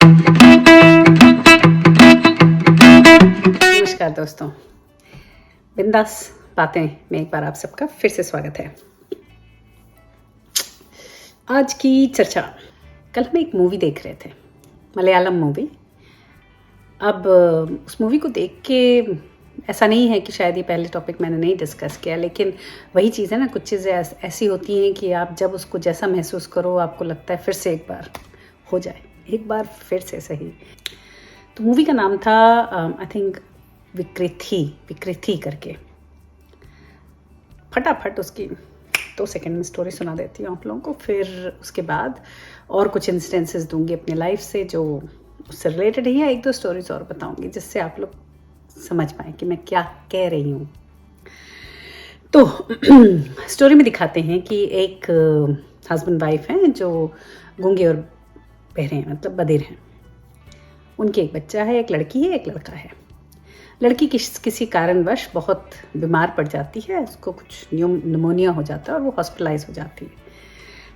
नमस्कार दोस्तों, बिंदास बातें में एक बार आप सबका फिर से स्वागत है। आज की चर्चा, कल हम एक मूवी देख रहे थे, मलयालम मूवी। अब उस मूवी को देख के ऐसा नहीं है कि शायद ये पहले टॉपिक मैंने नहीं डिस्कस किया, लेकिन वही चीज़ है ना, कुछ चीज़ें ऐसी होती हैं कि आप जब उसको जैसा महसूस करो आपको लगता है फिर से एक बार हो जाए, एक बार फिर से सही। तो मूवी का नाम था आई थिंक विकृति करके। फटाफट उसकी 2 सेकंड में स्टोरी सुना देती हूँ आप लोगों को, फिर उसके बाद और कुछ इंस्टेंसेस दूंगी अपनी लाइफ से जो उससे रिलेटेड है, या 1-2 स्टोरीज और बताऊंगी जिससे आप लोग समझ पाए कि मैं क्या कह रही हूँ। तो स्टोरी में दिखाते हैं कि एक हस्बैंड वाइफ हैं जो गूंगे और बहरे हैं, मतलब बधिर हैं। उनके एक बच्चा है, एक लड़की है, एक लड़का है। लड़की किसी कारणवश बहुत बीमार पड़ जाती है, उसको कुछ निमोनिया हो जाता है और वो हॉस्पिटलाइज हो जाती है।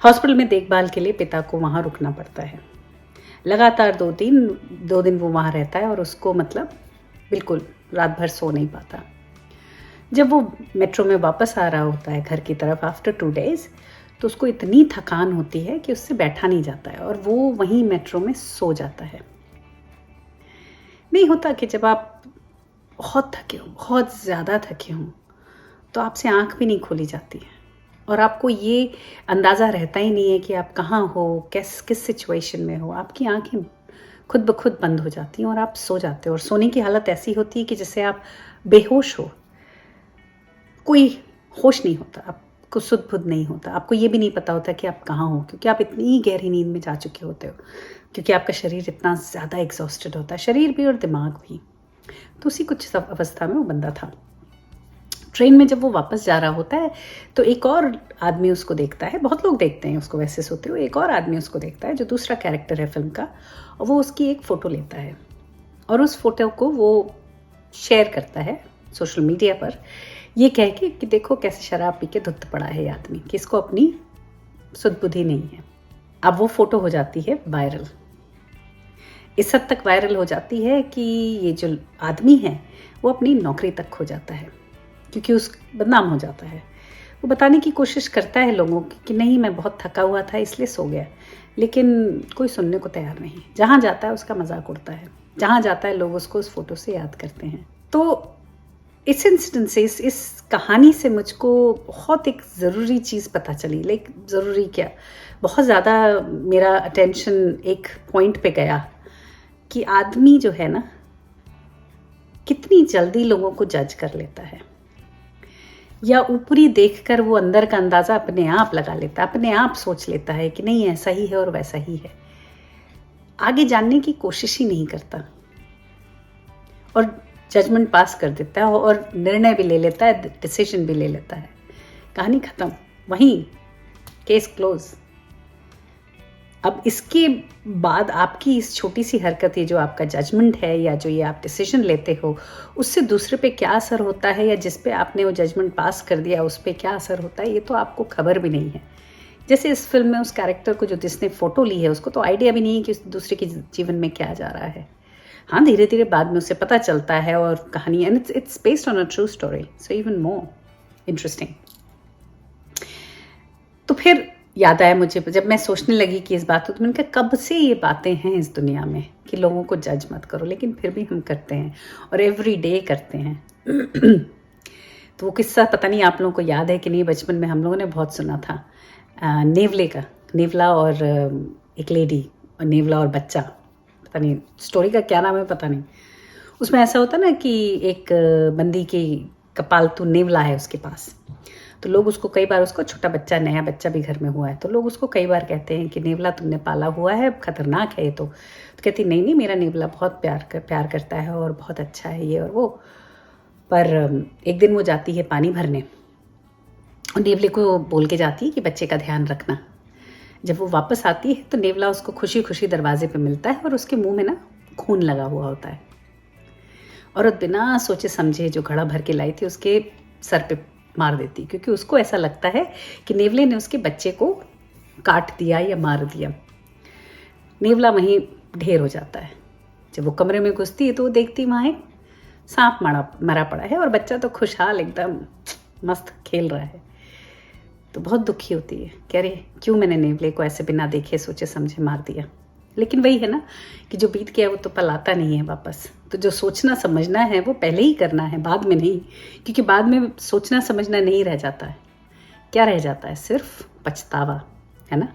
हॉस्पिटल में देखभाल के लिए पिता को वहाँ रुकना पड़ता है। लगातार 2 दिन वो वहाँ रहता है और उसको मतलब बिल्कुल रात भर सो नहीं पाता। जब वो मेट्रो में वापस आ रहा होता है घर की तरफ आफ्टर 2 डेज, तो उसको इतनी थकान होती है कि उससे बैठा नहीं जाता है और वो वहीं मेट्रो में सो जाता है। नहीं होता कि जब आप बहुत थके हो, बहुत ज़्यादा थके हों, तो आपसे आँख भी नहीं खोली जाती है और आपको ये अंदाज़ा रहता ही नहीं है कि आप कहाँ हो, किस सिचुएशन में हो। आपकी आँखें खुद ब खुद बंद हो जाती हैं और आप सो जाते हो और सोने की हालत ऐसी होती है कि जैसे आप बेहोश हो, कोई होश नहीं होता, आपको सुध बुध नहीं होता, आपको ये भी नहीं पता होता कि आप कहाँ हो, क्योंकि आप इतनी गहरी नींद में जा चुके होते हो, क्योंकि आपका शरीर इतना ज़्यादा एग्जॉस्टेड होता है, शरीर भी और दिमाग भी। तो उसी कुछ अवस्था में वो बंदा था। ट्रेन में जब वो वापस जा रहा होता है तो एक और आदमी उसको देखता है। बहुत लोग देखते हैं उसको वैसे सोते हुए, एक और आदमी उसको देखता है जो दूसरा कैरेक्टर है फिल्म का, और वो उसकी एक फ़ोटो लेता है और उस फोटो को वो शेयर करता है सोशल मीडिया पर, ये कह के कि देखो कैसे शराब पी के धुत पड़ा है ये आदमी, कि इसको अपनी सुध बुद्धि नहीं है। अब वो फ़ोटो हो जाती है वायरल। इस हद तक वायरल हो जाती है कि ये जो आदमी है वो अपनी नौकरी तक खो जाता है, क्योंकि उस बदनाम हो जाता है। वो बताने की कोशिश करता है लोगों की कि नहीं मैं बहुत थका हुआ था इसलिए सो गया, लेकिन कोई सुनने को तैयार नहीं। जहाँ जाता है उसका मजाक उड़ता है, जहाँ जाता है लोग उसको उस फोटो से याद करते हैं। तो इस इंसिडेंट से, इस कहानी से मुझको बहुत एक ज़रूरी चीज़ पता चली। लेकिन ज़रूरी क्या, बहुत ज़्यादा मेरा अटेंशन एक पॉइंट पे गया कि आदमी जो है ना, कितनी जल्दी लोगों को जज कर लेता है, या ऊपरी देखकर वो अंदर का अंदाज़ा अपने आप लगा लेता है, अपने आप सोच लेता है कि नहीं ऐसा ही है और वैसा ही है। आगे जानने की कोशिश ही नहीं करता और जजमेंट पास कर देता है और निर्णय भी ले लेता है, डिसीजन भी ले लेता है। कहानी ख़त्म, वहीं केस क्लोज। अब इसके बाद आपकी इस छोटी सी हरकत, ये जो आपका जजमेंट है या जो ये आप डिसीजन लेते हो, उससे दूसरे पे क्या असर होता है, या जिस पे आपने वो जजमेंट पास कर दिया उस पे क्या असर होता है, ये तो आपको खबर भी नहीं है। जैसे इस फिल्म में उस कैरेक्टर को जो जिसने फ़ोटो ली है उसको तो आइडिया भी नहीं है कि उस दूसरे के जीवन में क्या जा रहा है। हाँ, धीरे धीरे बाद में उसे पता चलता है और कहानी, and it's based on a true story, so even more interesting. तो फिर याद आया मुझे, जब मैं सोचने लगी कि इस बात को, तो मैंने कहा कब से ये बातें हैं इस दुनिया में कि लोगों को जज मत करो, लेकिन फिर भी हम करते हैं और एवरी डे करते हैं। तो वो किस्सा पता नहीं आप लोगों को याद है कि नहीं, बचपन में हम लोगों ने बहुत सुना था, नेवले का। नेवला और एक लेडी, और नेवला और बच्चा, पता नहीं स्टोरी का क्या नाम है पता नहीं। उसमें ऐसा होता ना कि एक बंदी की पालतू नेवला है उसके पास, तो लोग उसको कई बार, उसको छोटा बच्चा, नया बच्चा भी घर में हुआ है, तो लोग उसको कई बार कहते हैं कि नेवला तुमने पाला हुआ है, खतरनाक है ये तो कहती नहीं नहीं, मेरा नेवला बहुत प्यार करता है और बहुत अच्छा है ये और वो। पर एक दिन वो जाती है पानी भरने और नेवले को बोल के जाती है कि बच्चे का ध्यान रखना। जब वो वापस आती है तो नेवला उसको खुशी खुशी दरवाजे पे मिलता है और उसके मुंह में ना खून लगा हुआ होता है। औरत बिना सोचे समझे जो घड़ा भर के लाई थी उसके सर पे मार देती, क्योंकि उसको ऐसा लगता है कि नेवले ने उसके बच्चे को काट दिया या मार दिया। नेवला वहीं ढेर हो जाता है। जब वो कमरे में घुसती है तो वो देखती वहाँ एक सांप मरा पड़ा है और बच्चा तो खुशहाल एकदम मस्त खेल रहा है। तो बहुत दुखी होती है कि अरे क्यों मैंने नेवले को ऐसे बिना देखे सोचे समझे मार दिया। लेकिन वही है ना कि जो बीत गया वो तो पल आता नहीं है वापस। तो जो सोचना समझना है वो पहले ही करना है, बाद में नहीं, क्योंकि बाद में सोचना समझना नहीं रह जाता है। क्या रह जाता है? सिर्फ पछतावा, है ना।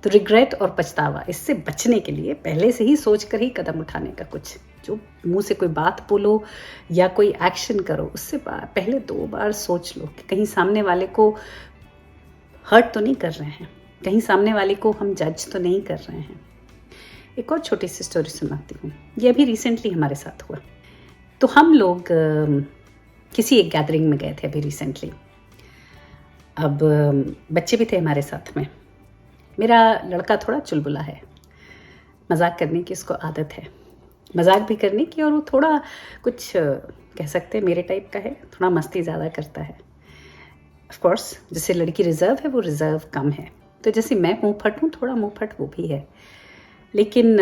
तो रिग्रेट और पछतावा, इससे बचने के लिए पहले से ही सोच कर ही कदम उठाने का। कुछ जो मुंह से कोई बात बोलो या कोई एक्शन करो उससे पहले 2 बार सोच लो कि कहीं सामने वाले को हर्ट तो नहीं कर रहे हैं, कहीं सामने वाले को हम जज तो नहीं कर रहे हैं। एक और छोटी सी स्टोरी सुनाती हूँ, ये अभी रिसेंटली हमारे साथ हुआ। तो हम लोग किसी एक गैदरिंग में गए थे अभी रिसेंटली। अब बच्चे भी थे हमारे साथ में। मेरा लड़का थोड़ा चुलबुला है, मजाक करने की उसको आदत है, मजाक भी करने की, और वो थोड़ा कुछ कह सकते हैं मेरे टाइप का है, थोड़ा मस्ती ज़्यादा करता है। ऑफ कोर्स जैसे लड़की रिजर्व है वो रिजर्व कम है, तो जैसे मैं मुँह फट हूँ थोड़ा मुँह फट वो भी है। लेकिन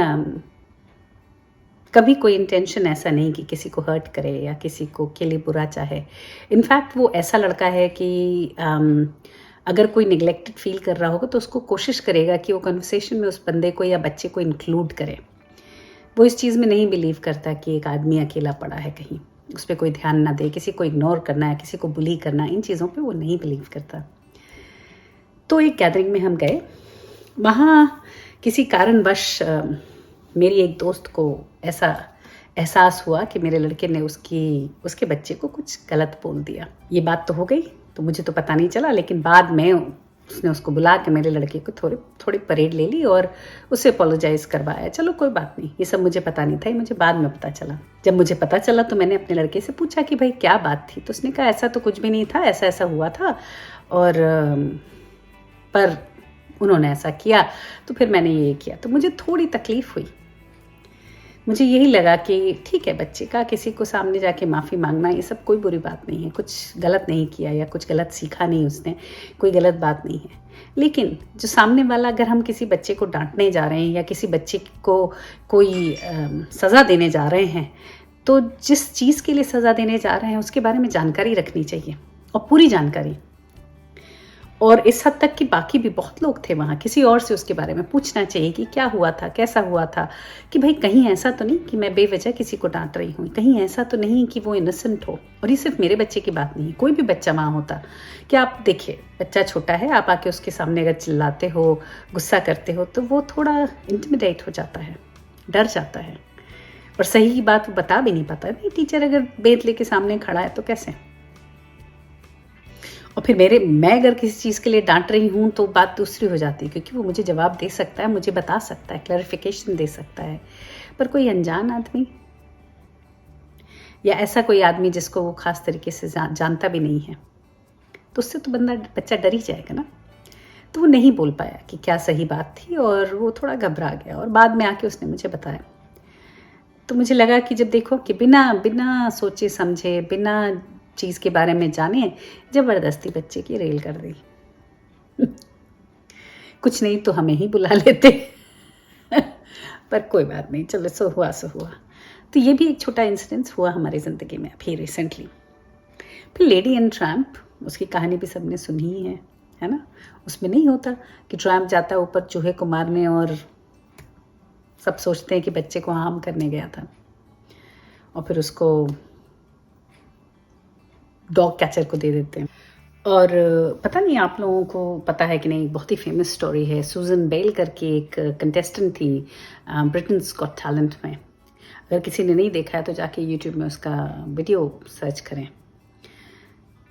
कभी कोई इंटेंशन ऐसा नहीं कि किसी को हर्ट करे या किसी को के लिए बुरा चाहे। इनफैक्ट वो ऐसा लड़का है कि अगर कोई निगलेक्टेड फील कर रहा होगा तो उसको कोशिश करेगा कि वो कन्वर्सेशन में उस बंदे को या बच्चे को इंक्लूड करे। वो इस चीज़ में नहीं बिलीव करता कि एक आदमी अकेला पड़ा है कहीं, उस पर कोई ध्यान ना दे, किसी को इग्नोर करना है, किसी को बुली करना, इन चीज़ों पे वो नहीं बिलीव करता। तो एक गैदरिंग में हम गए, वहाँ किसी कारणवश मेरी एक दोस्त को ऐसा एहसास हुआ कि मेरे लड़के ने उसके बच्चे को कुछ गलत बोल दिया। ये बात तो हो गई, तो मुझे तो पता नहीं चला, लेकिन बाद में उसने उसको बुला के मेरे लड़के को थोड़ी परेड ले ली और उससे अपोलोजाइज करवाया। चलो कोई बात नहीं, ये सब मुझे पता नहीं था, ये मुझे बाद में पता चला। जब मुझे पता चला तो मैंने अपने लड़के से पूछा कि भाई क्या बात थी, तो उसने कहा ऐसा तो कुछ भी नहीं था, ऐसा ऐसा हुआ था और पर उन्होंने ऐसा किया तो फिर मैंने ये किया। तो मुझे थोड़ी तकलीफ हुई, मुझे यही लगा कि ठीक है, बच्चे का किसी को सामने जाके माफ़ी मांगना ये सब कोई बुरी बात नहीं है, कुछ गलत नहीं किया या कुछ गलत सीखा नहीं उसने, कोई गलत बात नहीं है। लेकिन जो सामने वाला, अगर हम किसी बच्चे को डांटने जा रहे हैं या किसी बच्चे को कोई सज़ा देने जा रहे हैं, तो जिस चीज़ के लिए सज़ा देने जा रहे हैं उसके बारे में जानकारी रखनी चाहिए, और पूरी जानकारी। और इस हद तक कि बाकी भी बहुत लोग थे वहाँ, किसी और से उसके बारे में पूछना चाहिए कि क्या हुआ था, कैसा हुआ था, कि भाई कहीं ऐसा तो नहीं कि मैं बेवजह किसी को डांट रही हूँ, कहीं ऐसा तो नहीं कि वो इनोसेंट हो। और ये सिर्फ मेरे बच्चे की बात नहीं, कोई भी बच्चा वहाँ होता। कि आप देखिए, बच्चा छोटा है, आप आके उसके सामने अगर चिल्लाते हो, गुस्सा करते हो, तो वो थोड़ा इंटिमिडेट हो जाता है, डर जाता है, और सही बात वो बता भी नहीं पाता। नहीं, टीचर अगर बेत लेके सामने खड़ा है तो कैसे। और फिर मैं अगर किसी चीज़ के लिए डांट रही हूँ तो बात दूसरी हो जाती है, क्योंकि वो मुझे जवाब दे सकता है, मुझे बता सकता है, क्लैरिफिकेशन दे सकता है। पर कोई अनजान आदमी या ऐसा कोई आदमी जिसको वो खास तरीके से जानता भी नहीं है, तो उससे तो बच्चा डर ही जाएगा ना। तो वो नहीं बोल पाया कि क्या सही बात थी, और वो थोड़ा घबरा गया, और बाद में आके उसने मुझे बताया। तो मुझे लगा कि जब देखो कि बिना सोचे समझे, बिना चीज़ के बारे में जाने, ज़बरदस्ती बच्चे की रेल कर दी। कुछ नहीं तो हमें ही बुला लेते। पर कोई बात नहीं, चलो सो हुआ सो हुआ। तो ये भी एक छोटा इंसिडेंस हुआ हमारी ज़िंदगी में अभी रिसेंटली। फिर लेडी एंड ट्रैम्प, उसकी कहानी भी सबने सुनी ही है ना। उसमें नहीं होता कि ट्रैम्प जाता है ऊपर चूहे को मारने और सब सोचते हैं कि बच्चे को हार्म करने गया था, और फिर उसको डॉग कैचर को दे देते हैं। और पता नहीं आप लोगों को पता है कि नहीं, बहुत ही फेमस स्टोरी है। सूजन बेल करके एक कंटेस्टेंट थी ब्रिटेन्स गॉट टैलेंट में। अगर किसी ने नहीं देखा है तो जाके यूट्यूब में उसका वीडियो सर्च करें।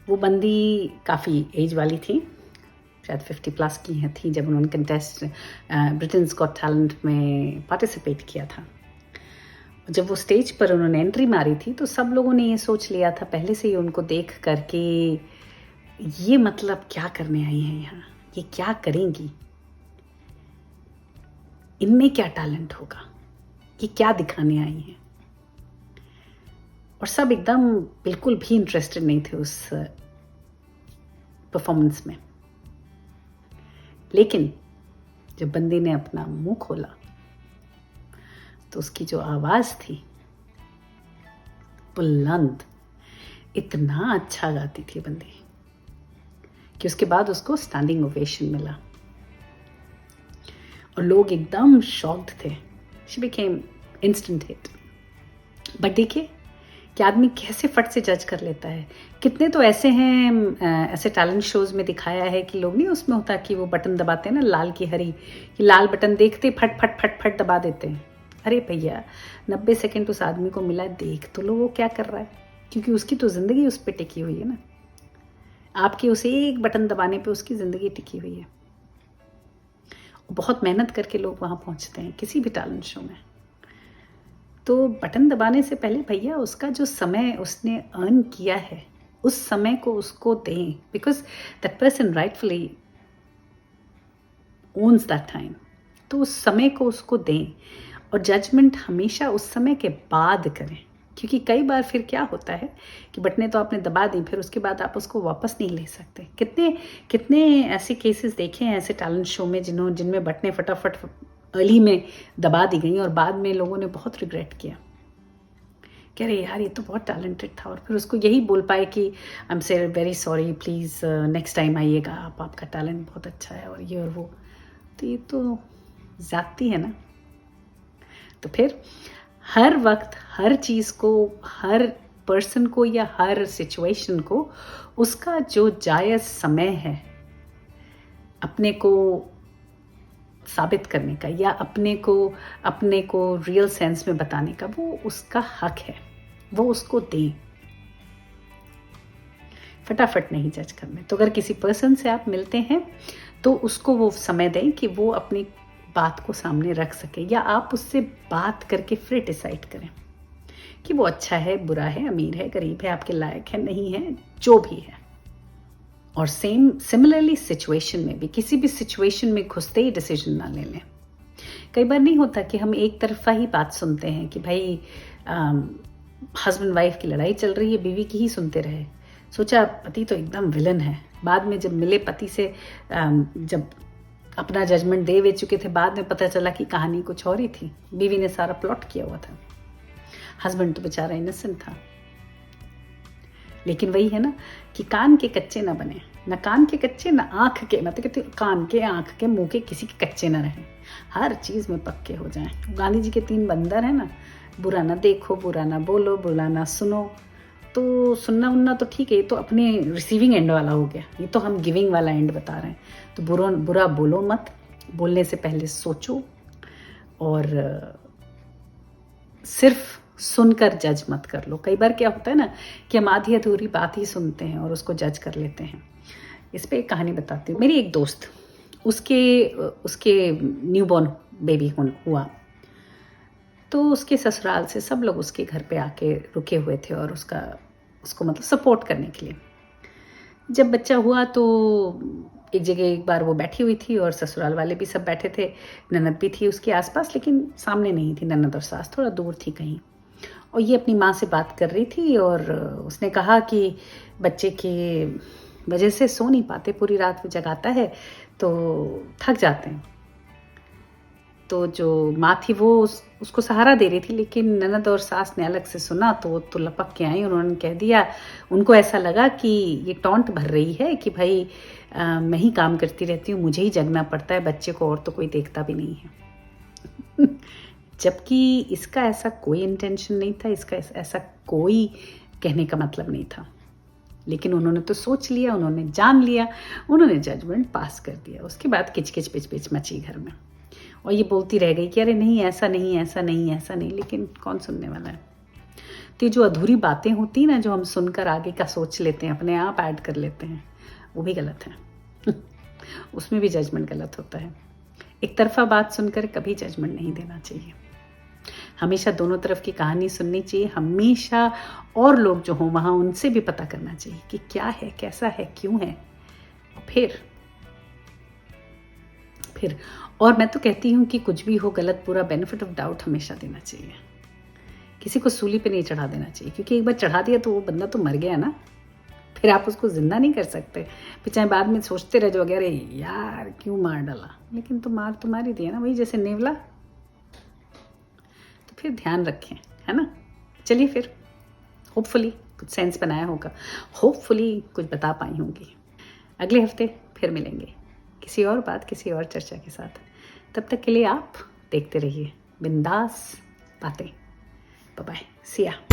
वो बंदी काफ़ी एज वाली थी, शायद 50+ की थी जब उन्होंने ब्रिटेन्स गॉट टैलेंट में पार्टिसिपेट किया था। जब वो स्टेज पर उन्होंने एंट्री मारी थी तो सब लोगों ने ये सोच लिया था पहले से ही उनको देख करके, ये मतलब क्या करने आई हैं यहाँ, ये क्या करेंगी, इनमें क्या टैलेंट होगा, ये क्या दिखाने आई हैं। और सब एकदम बिल्कुल भी इंटरेस्टेड नहीं थे उस परफॉर्मेंस में। लेकिन जब बंदी ने अपना मुंह खोला तो उसकी जो आवाज़ थी बुलंद, इतना अच्छा गाती थी बंदी कि उसके बाद उसको स्टैंडिंग ओवेशन मिला और लोग एकदम शॉक्ड थे। She became instant hit. But देखिए कि आदमी कैसे फट से जज कर लेता है। कितने तो ऐसे हैं, ऐसे टैलेंट शोज में दिखाया है कि लोग नहीं, उसमें होता कि वो बटन दबाते हैं ना लाल की हरी, कि लाल बटन देखते फट फट फट फट दबा देते हैं। अरे भैया 90 सेकंड उस आदमी को मिला, देख तो लो वो क्या कर रहा है, क्योंकि उसकी तो ज़िंदगी उस पर टिकी हुई है ना। आपके उस एक बटन दबाने पे उसकी ज़िंदगी टिकी हुई है। बहुत मेहनत करके लोग वहाँ पहुँचते हैं किसी भी टैलेंट शो में। तो बटन दबाने से पहले भैया उसका जो समय उसने अर्न किया है उस समय को उसको दें, because that person rightfully owns that time. तो उस समय को उसको दें और जजमेंट हमेशा उस समय के बाद करें, क्योंकि कई बार फिर क्या होता है कि बटने तो आपने दबा दी, फिर उसके बाद आप उसको वापस नहीं ले सकते। कितने कितने ऐसे केसेस देखे हैं ऐसे टैलेंट शो में जिनमें बटने फटाफट अर्ली में दबा दी गई और बाद में लोगों ने बहुत रिग्रेट किया, कह रहे यार ये तो बहुत टैलेंटेड था, और फिर उसको यही बोल पाए कि आई एम से very sorry, please next time आइएगा, आपका टैलेंट बहुत अच्छा है और ये और वो। तो ये तो ज़्यादती है ना। तो फिर हर वक्त हर चीज़ को, हर पर्सन को या हर सिचुएशन को उसका जो जायज़ समय है अपने को साबित करने का या अपने को रियल सेंस में बताने का, वो उसका हक है, वो उसको दें। फटाफट नहीं जज करने। तो अगर किसी पर्सन से आप मिलते हैं तो उसको वो समय दें कि वो अपनी बात को सामने रख सके, या आप उससे बात करके फिर डिसाइड करें कि वो अच्छा है, बुरा है, अमीर है, गरीब है, आपके लायक है, नहीं है, जो भी है। और सिमिलरली सिचुएशन में भी, किसी भी सिचुएशन में घुसते ही डिसीजन ना ले लें। कई बार नहीं होता कि हम एक तरफा ही बात सुनते हैं कि भाई हस्बैंड वाइफ की लड़ाई चल रही है, बीवी की ही सुनते रहे, सोचा पति तो एकदम विलन है। बाद में जब मिले पति से, जब अपना जजमेंट दे चुके थे, बाद में पता चला कि कहानी कुछ और ही थी, बीवी ने सारा प्लॉट किया हुआ था, हस्बैंड तो बेचारा इनोसेंट था। लेकिन वही है ना कि कान के कच्चे ना बने, ना कान के कच्चे ना आँख के, मैं तो कहती हूँ कान के, आँख के, मुंह के, किसी के कच्चे ना रहें, हर चीज़ में पक्के हो जाएं। गांधी जी के 3 बंदर है ना, बुरा ना देखो, बुरा ना बोलो, बुरा ना सुनो। तो सुनना उनना तो ठीक है, ये तो अपने रिसीविंग एंड वाला हो गया, ये तो हम गिविंग वाला एंड बता रहे हैं। तो बुरा बोलो मत, बोलने से पहले सोचो, और सिर्फ सुनकर जज मत कर लो। कई बार क्या होता है ना कि हम आधी अधूरी बात ही सुनते हैं और उसको जज कर लेते हैं। इस पे एक कहानी बताती हूँ। मेरी एक दोस्त, उसके न्यूबॉर्न बेबी हुआ, तो उसके ससुराल से सब लोग उसके घर पे आके रुके हुए थे और उसको मतलब सपोर्ट करने के लिए। जब बच्चा हुआ तो एक जगह एक बार वो बैठी हुई थी और ससुराल वाले भी सब बैठे थे, ननद भी थी उसके आसपास, लेकिन सामने नहीं थी ननद और सास, थोड़ा दूर थी कहीं। और ये अपनी माँ से बात कर रही थी और उसने कहा कि बच्चे की वजह से सो नहीं पाते, पूरी रात वो जगाता है तो थक जाते हैं। तो जो माँ थी वो उसको सहारा दे रही थी, लेकिन ननद और सास ने अलग से सुना तो वो तो लपक के आई। उन्होंने कह दिया, उनको ऐसा लगा कि ये टॉन्ट भर रही है कि भाई मैं ही काम करती रहती हूँ, मुझे ही जगना पड़ता है, बच्चे को और तो कोई देखता भी नहीं है। जबकि इसका ऐसा कोई इंटेंशन नहीं था, इसका ऐसा कोई कहने का मतलब नहीं था, लेकिन उन्होंने तो सोच लिया, उन्होंने जान लिया, उन्होंने जजमेंट पास कर दिया। उसके बाद किचकिच पिच मची घर में, और ये बोलती रह गई कि अरे नहीं ऐसा नहीं, ऐसा नहीं, ऐसा नहीं, लेकिन कौन सुनने वाला है। तो ये जो अधूरी बातें होती ना, जो हम सुनकर आगे का सोच लेते हैं, अपने आप ऐड कर लेते हैं, वो भी गलत है। उसमें भी जजमेंट गलत होता है। एक तरफा बात सुनकर कभी जजमेंट नहीं देना चाहिए, हमेशा दोनों तरफ की कहानी सुननी चाहिए। हमेशा और लोग जो हों वहाँ, उनसे भी पता करना चाहिए कि क्या है, कैसा है, क्यों है। और फिर और मैं तो कहती हूँ कि कुछ भी हो, गलत बुरा, बेनिफिट ऑफ डाउट हमेशा देना चाहिए। किसी को सूली पे नहीं चढ़ा देना चाहिए, क्योंकि एक बार चढ़ा दिया तो वो बंदा तो मर गया ना, फिर आप उसको जिंदा नहीं कर सकते। फिर चाहे बाद में सोचते रह जाओ, अरे यार क्यों मार डाला, लेकिन तो मार ही दिया ना, वही जैसे नेवला। फिर ध्यान रखें, है ना। चलिए फिर, होपफुली कुछ सेंस बनाया होगा, होपफुली कुछ बता पाई होंगी। अगले हफ्ते फिर मिलेंगे किसी और बात, किसी और चर्चा के साथ। तब तक के लिए आप देखते रहिए बिंदास बातें। Bye bye, Siya.